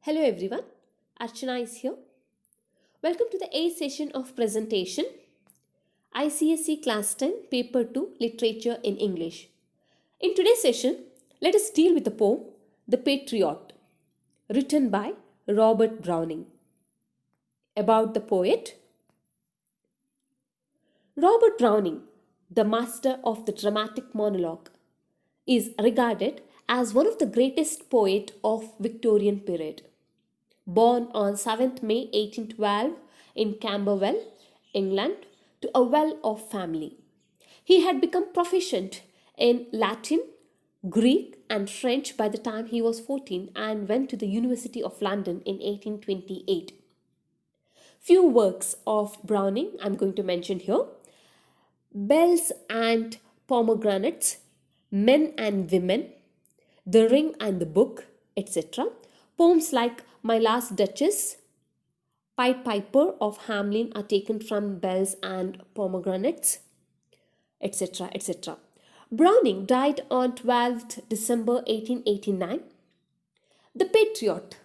Hello everyone, Archana is here. Welcome to the A session of presentation, ICSE Class 10, Paper 2, Literature in English. In today's session, let us deal with the poem The Patriot, written by Robert Browning. About the poet, Robert Browning, the master of the dramatic monologue, is regarded as one of the greatest poets of Victorian period. Born on 7th May 1812 in Camberwell, England, to a well-off family. He had become proficient in Latin, Greek, and French by the time he was 14 and went to the University of London in 1828. Few works of Browning I'm going to mention here: Bells and Pomegranates, Men and Women, The Ring and the Book, etc. Poems like My Last Duchess, Pied Piper of Hamelin are taken from Bells and Pomegranates, etc. etc. Browning died on 12th December 1889. The Patriot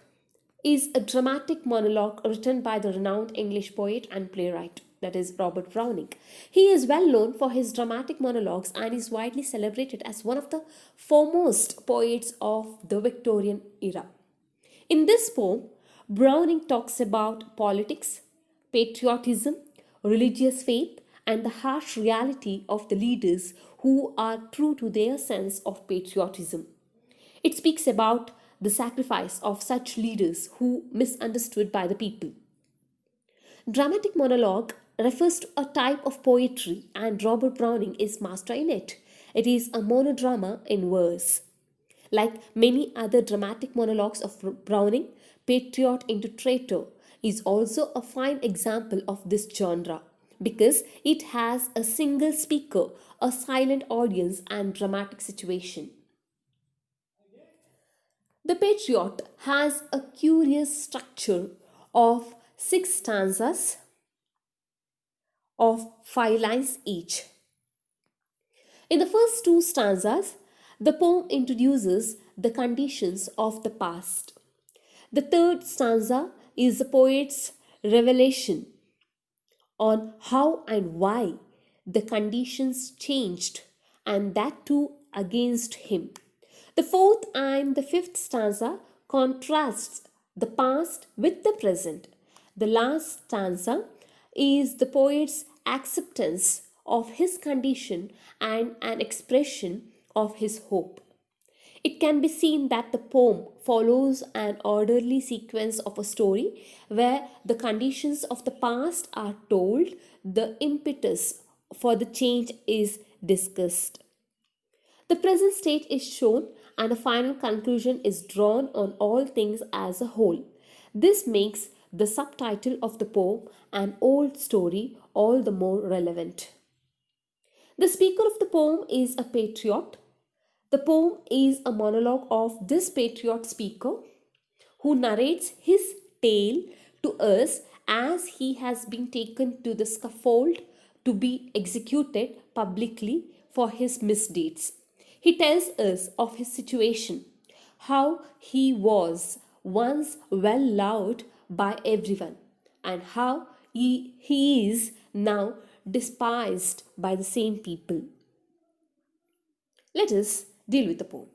is a dramatic monologue written by the renowned English poet and playwright, that is Robert Browning. He is well known for his dramatic monologues and is widely celebrated as one of the foremost poets of the Victorian era. In this poem, Browning talks about politics, patriotism, religious faith, and the harsh reality of the leaders who are true to their sense of patriotism. It speaks about the sacrifice of such leaders who misunderstood by the people. Dramatic monologue refers to a type of poetry and Robert Browning is master in it. It is a monodrama in verse. Like many other dramatic monologues of Browning, Patriot into Traitor is also a fine example of this genre because it has a single speaker, a silent audience, and dramatic situation. The Patriot has a curious structure of 6 stanzas of 5 lines each. In the first 2 stanzas, the poem introduces the conditions of the past. The third stanza is the poet's revelation on how and why the conditions changed, and that too against him. The fourth and the fifth stanza contrasts the past with the present. The last stanza is the poet's acceptance of his condition and an expression of his hope. It can be seen that the poem follows an orderly sequence of a story where the conditions of the past are told, the impetus for the change is discussed. The present state is shown and a final conclusion is drawn on all things as a whole. This makes the subtitle of the poem, An Old Story, all the more relevant. The speaker of the poem is a patriot. The poem is a monologue of this patriot speaker who narrates his tale to us as he has been taken to the scaffold to be executed publicly for his misdeeds. He tells us of his situation, how he was once well loved by everyone, and how he is now despised by the same people. Let us deal with the poem.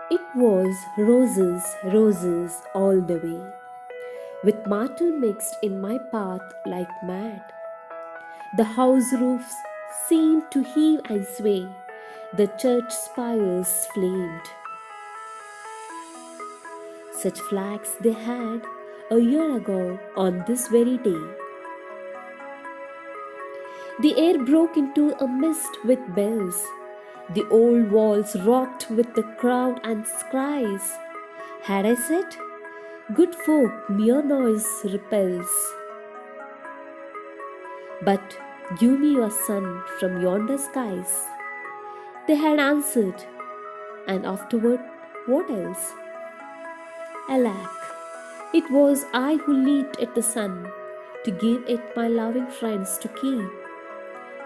It was roses, roses all the way, with martyr mixed in my path like mad. The house roofs seemed to heave and sway, the church spires flamed. Such flags they had a year ago on this very day. The air broke into a mist with bells. The old walls rocked with the crowd and cries. Had I said, good folk mere noise repels. But give me your sun from yonder skies. They had answered, And afterward, what else? Alack, it was I who leaped at the sun to give it my loving friends to keep.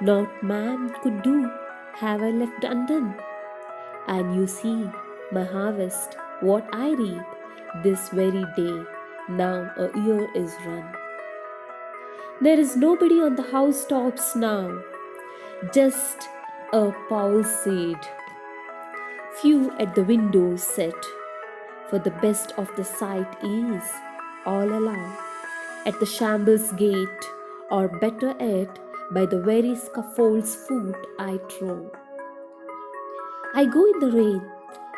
Not man could do, have I left undone. And you see, my harvest, what I reap, this very day, now a year is run. There is nobody on the housetops now, just a palsied few at the windows set, for the best of the sight is, all along, at the shambles gate, or better yet, by the very scaffold's foot I trow. I go in the rain,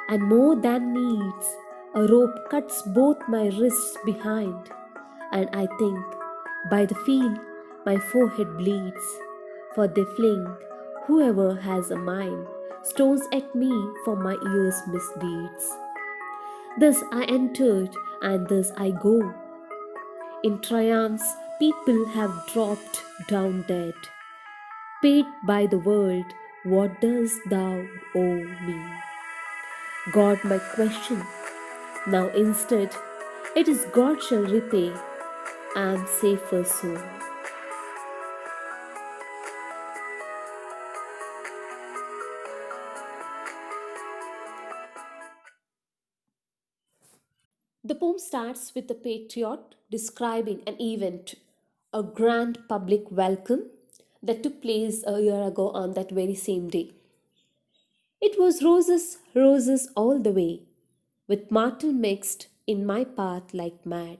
and more than needs, a rope cuts both my wrists behind, and I think, by the feel, my forehead bleeds, for they fling, whoever has a mind, stones at me for my ears' misdeeds. Thus I entered, and thus I go. In triumphs, people have dropped down dead, paid by the world, what dost thou owe me? God my question, now instead, it is God shall repay, I am safer so. The poem starts with the Patriot describing an event, a grand public welcome that took place a year ago on that very same day. It was roses, roses all the way, with myrtle mixed in my path like mad.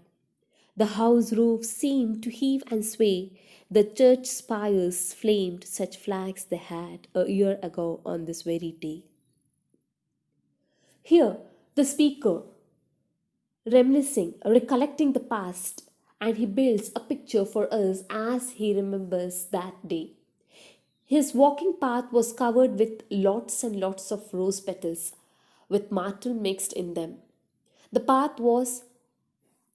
The house roofs seemed to heave and sway, the church spires flamed such flags they had a year ago on this very day. Here, the speaker, reminiscing, recollecting the past, and he builds a picture for us as he remembers that day. His walking path was covered with lots and lots of rose petals, with myrtle mixed in them. The path was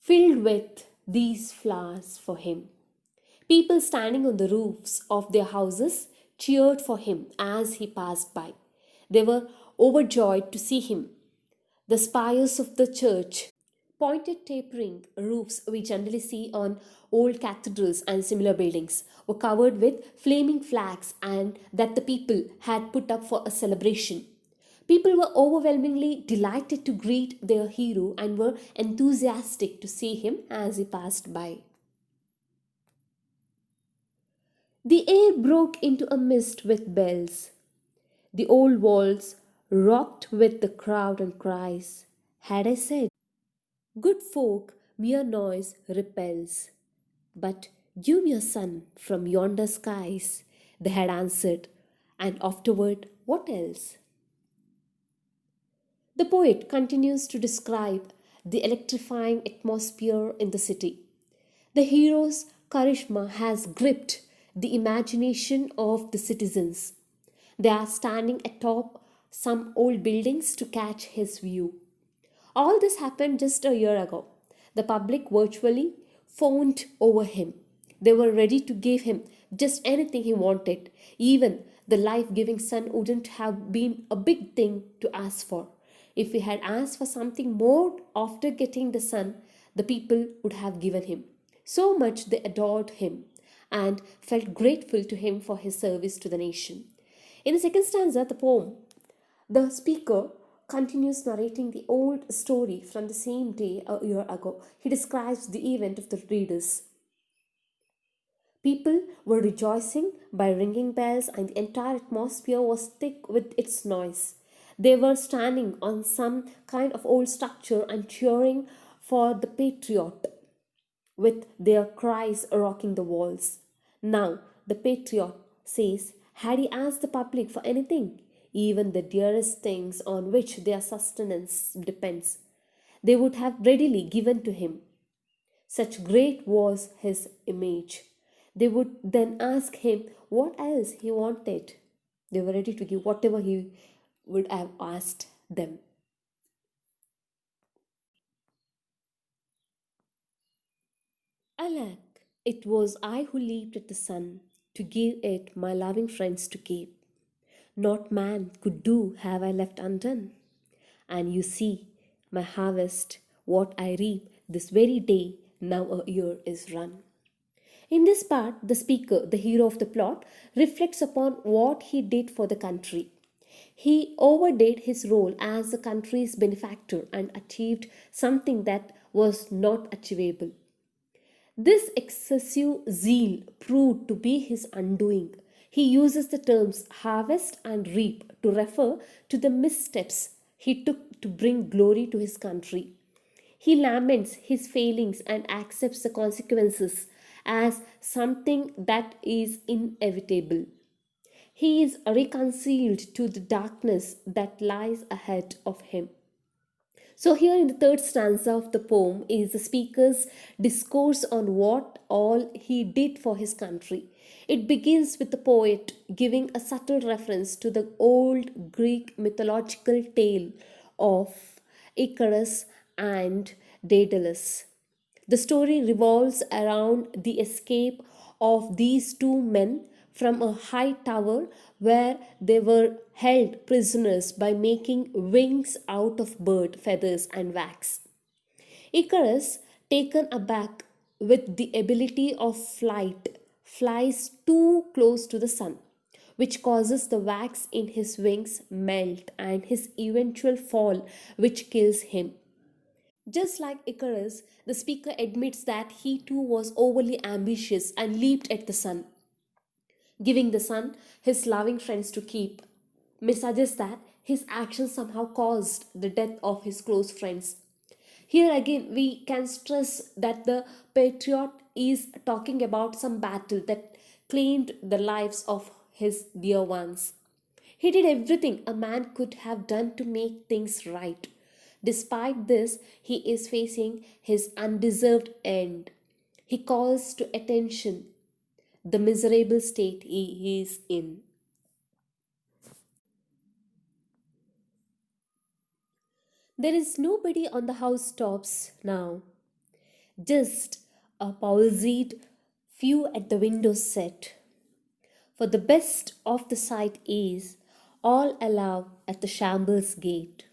filled with these flowers for him. People standing on the roofs of their houses cheered for him as he passed by. They were overjoyed to see him. The spires of the church, pointed tapering roofs we generally see on old cathedrals and similar buildings, were covered with flaming flags and that the people had put up for a celebration. People were overwhelmingly delighted to greet their hero and were enthusiastic to see him as he passed by. The air broke into a mist with bells. The old walls rocked with the crowd and cries. Had I said, good folk, mere noise repels. But give me a sun from yonder skies, they had answered, and afterward, what else? The poet continues to describe the electrifying atmosphere in the city. The hero's charisma has gripped the imagination of the citizens. They are standing atop some old buildings to catch his view. All this happened just a year ago. The public virtually fawned over him. They were ready to give him just anything he wanted. Even the life giving sun wouldn't have been a big thing to ask for. If he had asked for something more after getting the sun, the people would have given him. So much they adored him and felt grateful to him for his service to the nation. In the second stanza of the poem, the speaker continues narrating the old story from the same day a year ago. He describes the event of the readers. People were rejoicing by ringing bells, and the entire atmosphere was thick with its noise. They were standing on some kind of old structure and cheering for the Patriot, with their cries rocking the walls. Now, the Patriot says, had he asked the public for anything, even the dearest things on which their sustenance depends, they would have readily given to him. Such great was his image. They would then ask him what else he wanted. They were ready to give whatever he would have asked them. Alack, it was I who leaped at the sun to give it my loving friends to keep. Not man could do have I left undone. And you see, my harvest, what I reap this very day, now a year is run. In this part, the speaker, the hero of the plot, reflects upon what he did for the country. He overdid his role as the country's benefactor and achieved something that was not achievable. This excessive zeal proved to be his undoing. He uses the terms harvest and reap to refer to the missteps he took to bring glory to his country. He laments his failings and accepts the consequences as something that is inevitable. He is reconciled to the darkness that lies ahead of him. So, here in the third stanza of the poem is the speaker's discourse on what all he did for his country. It begins with the poet giving a subtle reference to the old Greek mythological tale of Icarus and Daedalus. The story revolves around the escape of these two men from a high tower where they were held prisoners by making wings out of bird feathers and wax. Icarus, taken aback with the ability of flight, flies too close to the sun, which causes the wax in his wings melt and his eventual fall, which kills him. Just like Icarus, the speaker admits that he too was overly ambitious and leaped at the sun, giving the sun his loving friends to keep. May suggest that his actions somehow caused the death of his close friends. Here again, we can stress that the Patriot is talking about some battle that claimed the lives of his dear ones. He did everything a man could have done to make things right. Despite this, he is facing his undeserved end. He calls to attention the miserable state he is in. There is nobody on the housetops now, just a palsied few at the window set. For the best of the sight is all allow at the shambles gate,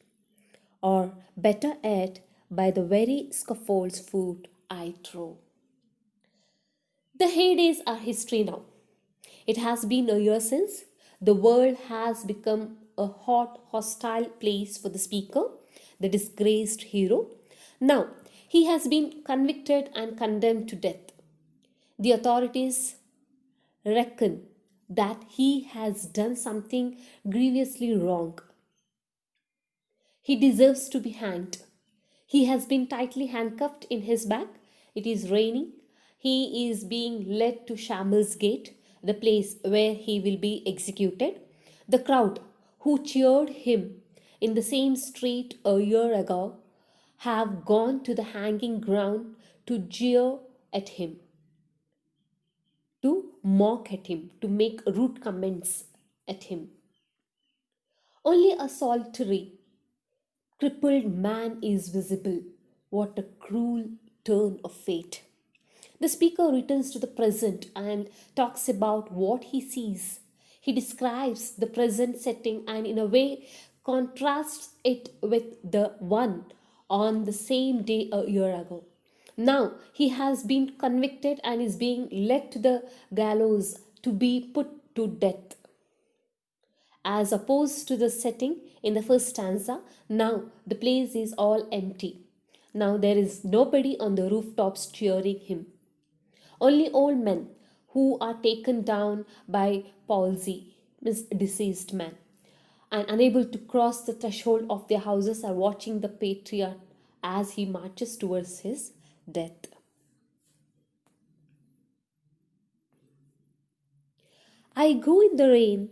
or better yet, by the very scaffold's foot I trow. The heydays are history now. It has been a year since the world has become a hot, hostile place for the speaker, the disgraced hero. Now, he has been convicted and condemned to death. The authorities reckon that he has done something grievously wrong. He deserves to be hanged. He has been tightly handcuffed in his bag. It is raining. He is being led to Shambles Gate, the place where he will be executed. The crowd who cheered him in the same street a year ago have gone to the hanging ground to jeer at him, to mock at him, to make rude comments at him. Only a solitary crippled man is visible. What a cruel turn of fate. The speaker returns to the present and talks about what he sees. He describes the present setting and, in a way, contrasts it with the one on the same day a year ago. Now he has been convicted and is being led to the gallows to be put to death. As opposed to the setting in the first stanza, now the place is all empty. Now there is nobody on the rooftops cheering him. Only old men who are taken down by palsy, means deceased men, and unable to cross the threshold of their houses are watching the patriot as he marches towards his death. I go in the rain,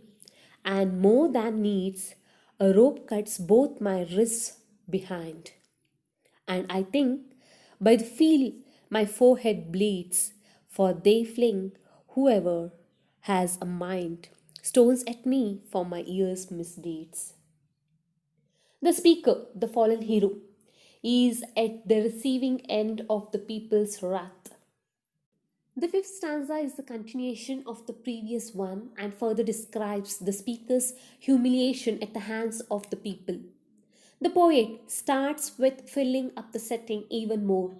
and more than needs, a rope cuts both my wrists behind. And I think by the feel my forehead bleeds, for they fling whoever has a mind stones at me for my ears' misdeeds. The speaker, the fallen hero, is at the receiving end of the people's wrath. The fifth stanza is the continuation of the previous one and further describes the speaker's humiliation at the hands of the people. The poet starts with filling up the setting even more.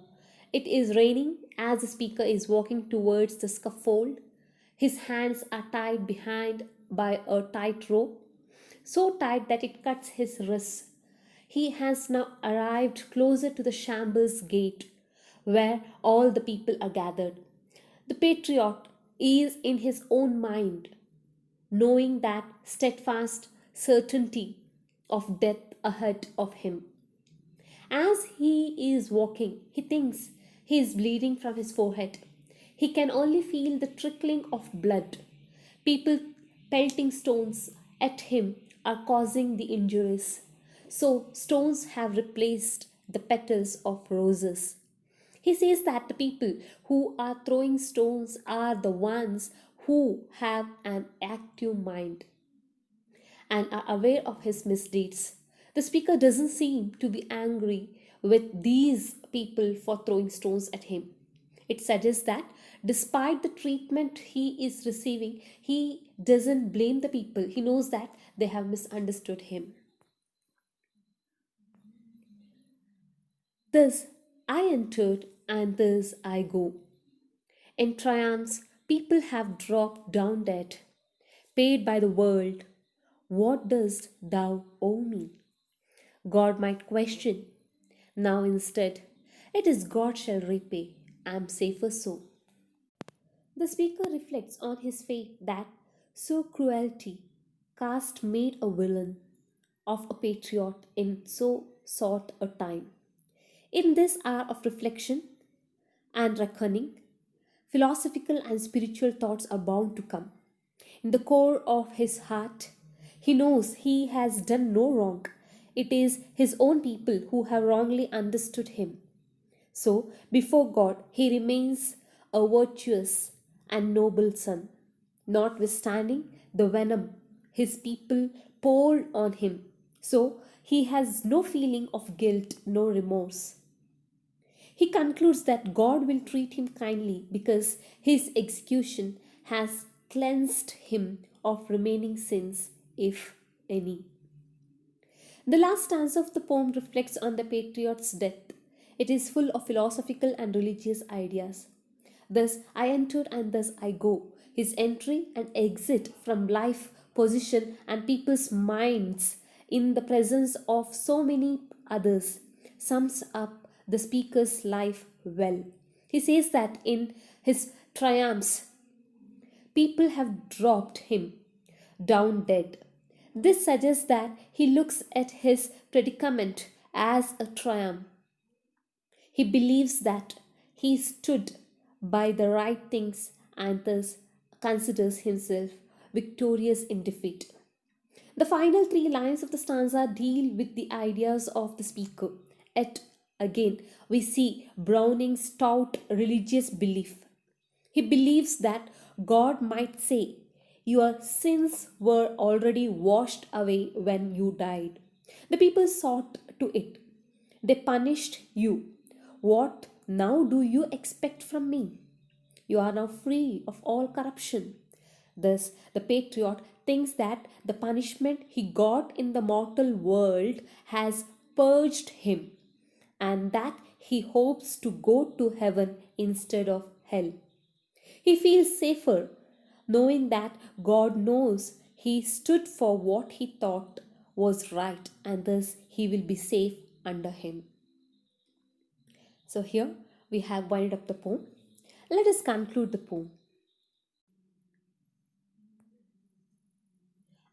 It is raining as the speaker is walking towards the scaffold. His hands are tied behind by a tight rope, so tight that it cuts his wrists. He has now arrived closer to the shambles gate, where all the people are gathered. The patriot is in his own mind, knowing that steadfast certainty of death ahead of him. As he is walking, he thinks he is bleeding from his forehead. He can only feel the trickling of blood. People pelting stones at him are causing the injuries. So, stones have replaced the petals of roses. He says that the people who are throwing stones are the ones who have an active mind and are aware of his misdeeds. The speaker doesn't seem to be angry with these people for throwing stones at him. It suggests that despite the treatment he is receiving, he doesn't blame the people. He knows that they have misunderstood him. Thus I entered, and thus I go. In triumphs, people have dropped down dead, paid by the world. What dost thou owe me? God might question. Now instead, it is God shall repay. I am safer so. The speaker reflects on his fate that so cruelty cast made a villain of a patriot in so short a time. In this hour of reflection and reckoning, philosophical and spiritual thoughts are bound to come. In the core of his heart, he knows he has done no wrong. It is his own people who have wrongly understood him. So, before God, he remains a virtuous and noble son, notwithstanding the venom his people poured on him. So, he has no feeling of guilt, no remorse. He concludes that God will treat him kindly because his execution has cleansed him of remaining sins, if any. The last stanza of the poem reflects on the patriot's death. It is full of philosophical and religious ideas. Thus I entered and thus I go. His entry and exit from life, position, and people's minds in the presence of so many others sums up the speaker's life well. He says that in his triumphs, people have dropped him down dead. This suggests that he looks at his predicament as a triumph. He believes that he stood by the right things and thus considers himself victorious in defeat. The final three lines of the stanza deal with the ideas of the speaker. Yet again, we see Browning's stout religious belief. He believes that God might say, your sins were already washed away when you died. The people sought to it. They punished you. What now do you expect from me? You are now free of all corruption. Thus, the patriot thinks that the punishment he got in the mortal world has purged him and that he hopes to go to heaven instead of hell. He feels safer knowing that God knows he stood for what he thought was right and thus he will be safe under him. So, here we have wound up the poem. Let us conclude the poem.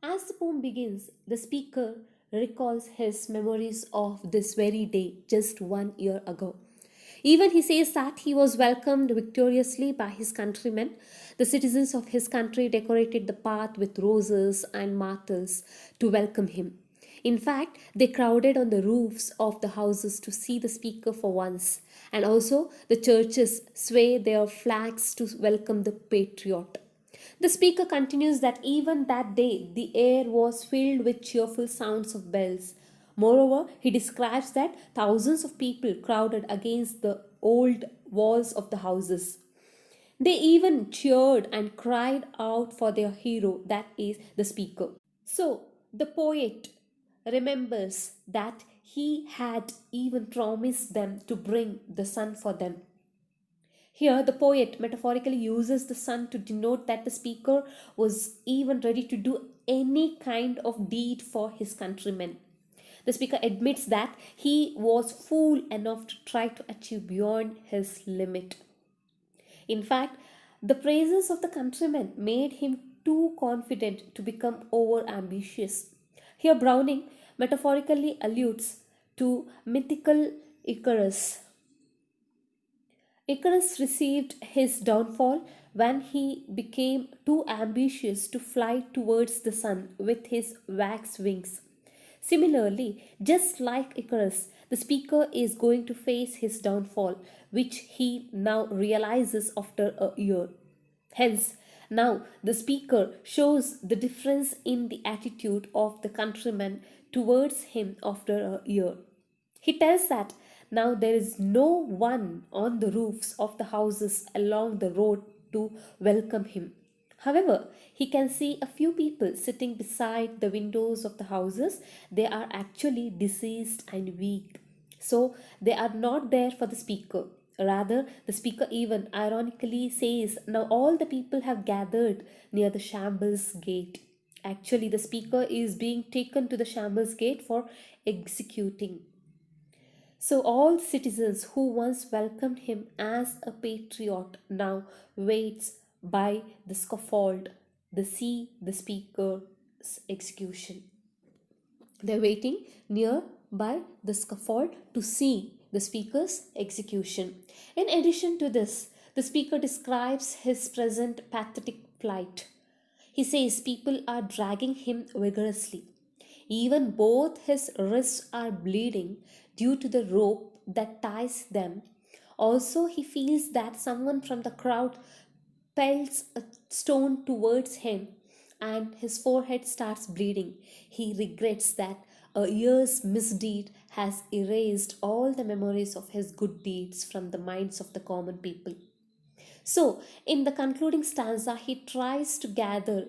As the poem begins, the speaker recalls his memories of this very day just 1 year ago. Even he says that he was welcomed victoriously by his countrymen. The citizens of his country decorated the path with roses and myrtles to welcome him. In fact, they crowded on the roofs of the houses to see the speaker for once, and also the churches sway their flags to welcome the patriot. The speaker continues that even that day the air was filled with cheerful sounds of bells. Moreover, he describes that thousands of people crowded against the old walls of the houses. They even cheered and cried out for their hero, that is, the speaker. So, the poet remembers that he had even promised them to bring the sun for them. Here, the poet metaphorically uses the sun to denote that the speaker was even ready to do any kind of deed for his countrymen. The speaker admits that he was fool enough to try to achieve beyond his limit. In fact, the praises of the countrymen made him too confident to become over ambitious. Here, Browning metaphorically alludes to mythical Icarus. Icarus received his downfall when he became too ambitious to fly towards the sun with his wax wings. Similarly, just like Icarus, the speaker is going to face his downfall, which he now realizes after a year. Hence, now the speaker shows the difference in the attitude of the countrymen towards him after a year. He tells that now there is no one on the roofs of the houses along the road to welcome him. However, he can see a few people sitting beside the windows of the houses. They are actually diseased and weak. So they are not there for the speaker. Rather, the speaker even ironically says, now all the people have gathered near the shambles gate. Actually, the speaker is being taken to the shambles gate for executing. So, all citizens who once welcomed him as a patriot now waits by the scaffold to see the speaker's execution. They're waiting near by the scaffold to see the speaker's execution. In addition to this, the speaker describes his present pathetic plight. He says people are dragging him vigorously. Even both his wrists are bleeding due to the rope that ties them. Also, he feels that someone from the crowd pelts a stone towards him and his forehead starts bleeding. He regrets that a year's misdeed has erased all the memories of his good deeds from the minds of the common people. So, in the concluding stanza, he tries to gather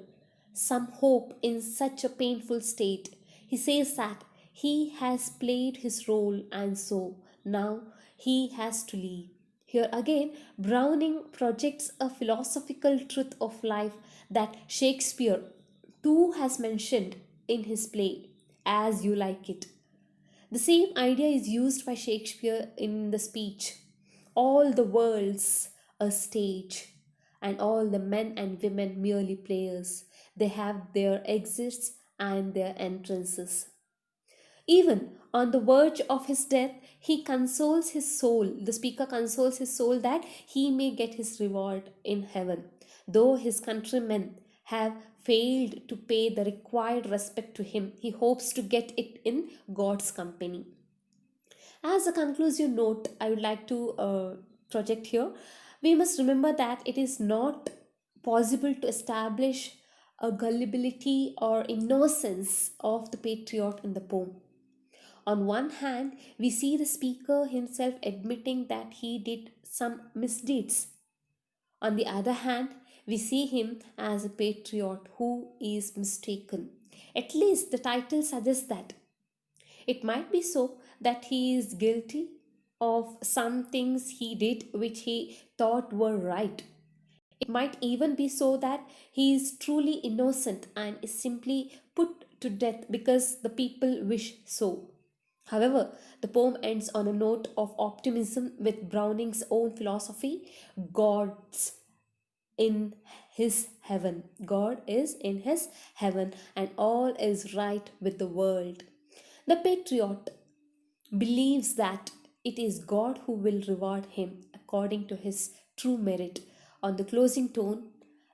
some hope in such a painful state. He says that he has played his role and so now he has to leave. Here again, Browning projects a philosophical truth of life that Shakespeare too has mentioned in his play, As You Like It. The same idea is used by Shakespeare in the speech, all the world's a stage, and all the men and women merely players. They have their exits and their entrances. Even on the verge of his death, he consoles his soul. The speaker consoles his soul that he may get his reward in heaven. Though his countrymen have failed to pay the required respect to him, he hopes to get it in God's company. As a conclusive note, I would like to project here. We must remember that it is not possible to establish a gullibility or innocence of the patriot in the poem. On one hand, we see the speaker himself admitting that he did some misdeeds. On the other hand, we see him as a patriot who is mistaken. At least the title suggests that. It might be so that he is guilty of some things he did which he thought were right. It might even be so that he is truly innocent and is simply put to death because the people wish so. However, the poem ends on a note of optimism with Browning's own philosophy: God's in his heaven. God is in his heaven, and all is right with the world. The patriot believes that it is God who will reward him according to his true merit. On the closing tone,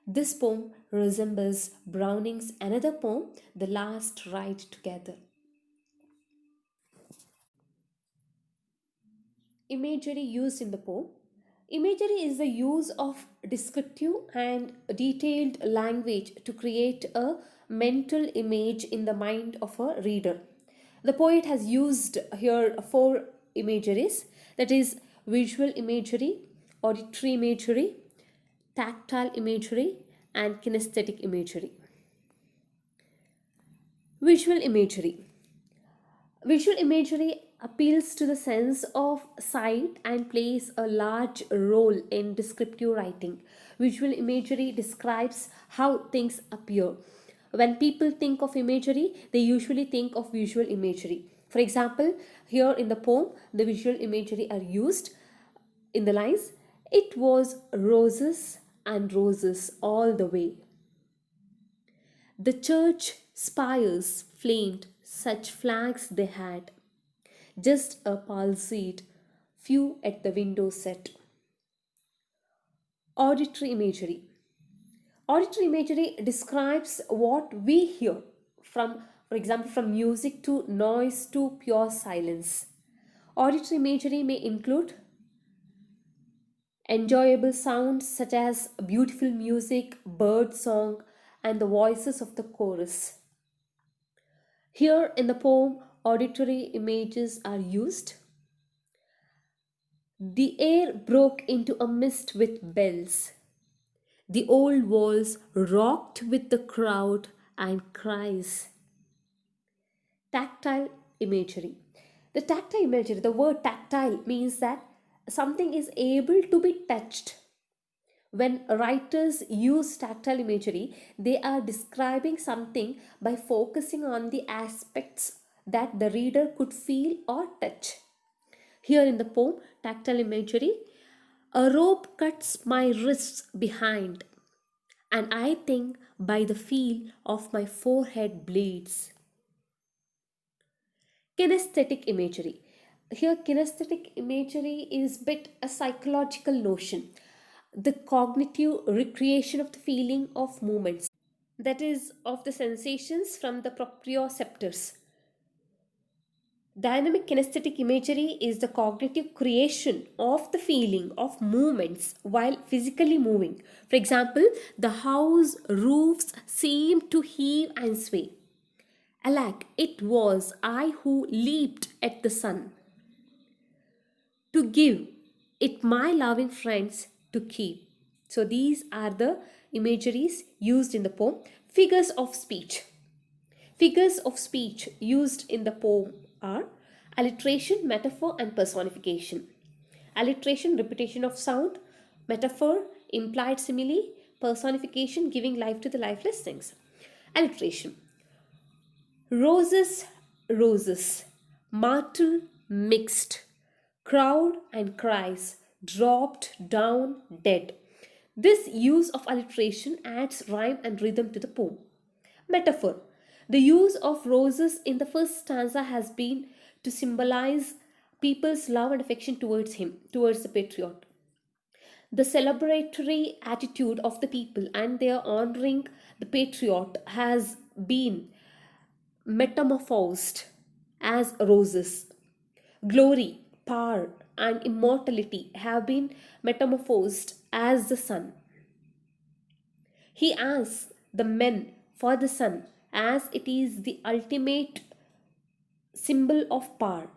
this poem resembles Browning's another poem, The Last Ride Together. Imagery used in the poem. Imagery is the use of descriptive and detailed language to create a mental image in the mind of a reader. The poet has used here four imageries, that is, visual imagery, auditory imagery, tactile imagery, and kinesthetic imagery. Visual imagery. Visual imagery appeals to the sense of sight and plays a large role in descriptive writing. Visual imagery describes how things appear. When people think of imagery, they usually think of visual imagery. For example, here in the poem, the visual imagery are used in the lines. It was roses and roses all the way. The church spires flamed, such flags they had. Just a palsied few at the window set. Auditory imagery. Auditory imagery describes what we hear from, for example, from music to noise to pure silence. Auditory imagery may include enjoyable sounds such as beautiful music, bird song, and the voices of the chorus. Here in the poem, auditory images are used. The air broke into a mist with bells. The old walls rocked with the crowd and cries. Tactile imagery. The word tactile means that something is able to be touched. When writers use tactile imagery, they are describing something by focusing on the aspects that the reader could feel or touch. Here in the poem, tactile imagery, a rope cuts my wrists behind, and I think by the feel of my forehead bleeds. Kinesthetic imagery. Here, kinesthetic imagery is bit a psychological notion, the cognitive recreation of the feeling of movements, that is, of the sensations from the proprioceptors. Dynamic kinesthetic imagery is the cognitive creation of the feeling of movements while physically moving. For example, the house roofs seemed to heave and sway. Alack, it was I who leaped at the sun to give it my loving friends to keep. So these are the imageries used in the poem. Figures of speech. Figures of speech used in the poem are alliteration, metaphor, and personification. Alliteration, repetition of sound. Metaphor, implied simile. Personification, giving life to the lifeless things. Alliteration. Roses, roses. Martyr, mixed. Crowd and cries, dropped down dead. This use of alliteration adds rhyme and rhythm to the poem. Metaphor. The use of roses in the first stanza has been to symbolize people's love and affection towards him, towards the patriot. The celebratory attitude of the people and their honoring the patriot has been metamorphosed as roses. Glory, power, and immortality have been metamorphosed as the sun. He asks the men for the sun as it is the ultimate symbol of power.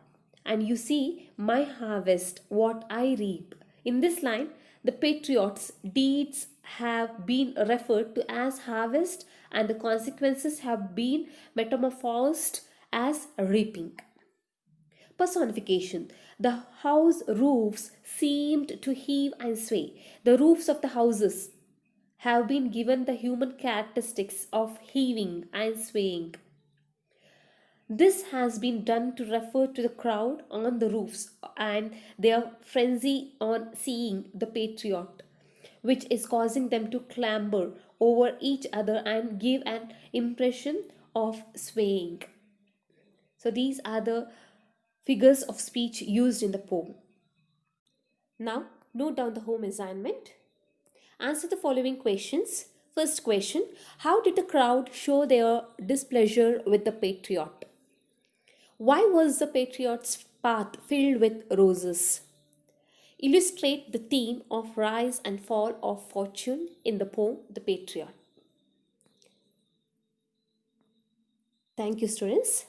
And you see, my harvest, what I reap. In this line, the patriot's deeds have been referred to as harvest, and the consequences have been metamorphosed as reaping. Personification. The house roofs seemed to heave and sway. The roofs of the houses have been given the human characteristics of heaving and swaying. This has been done to refer to the crowd on the roofs and their frenzy on seeing the patriot, which is causing them to clamber over each other and give an impression of swaying. So these are the figures of speech used in the poem. Now, note down the home assignment. Answer the following questions. First question, how did the crowd show their displeasure with the patriot? Why was the patriot's path filled with roses? Illustrate the theme of rise and fall of fortune in the poem The Patriot. Thank you, students.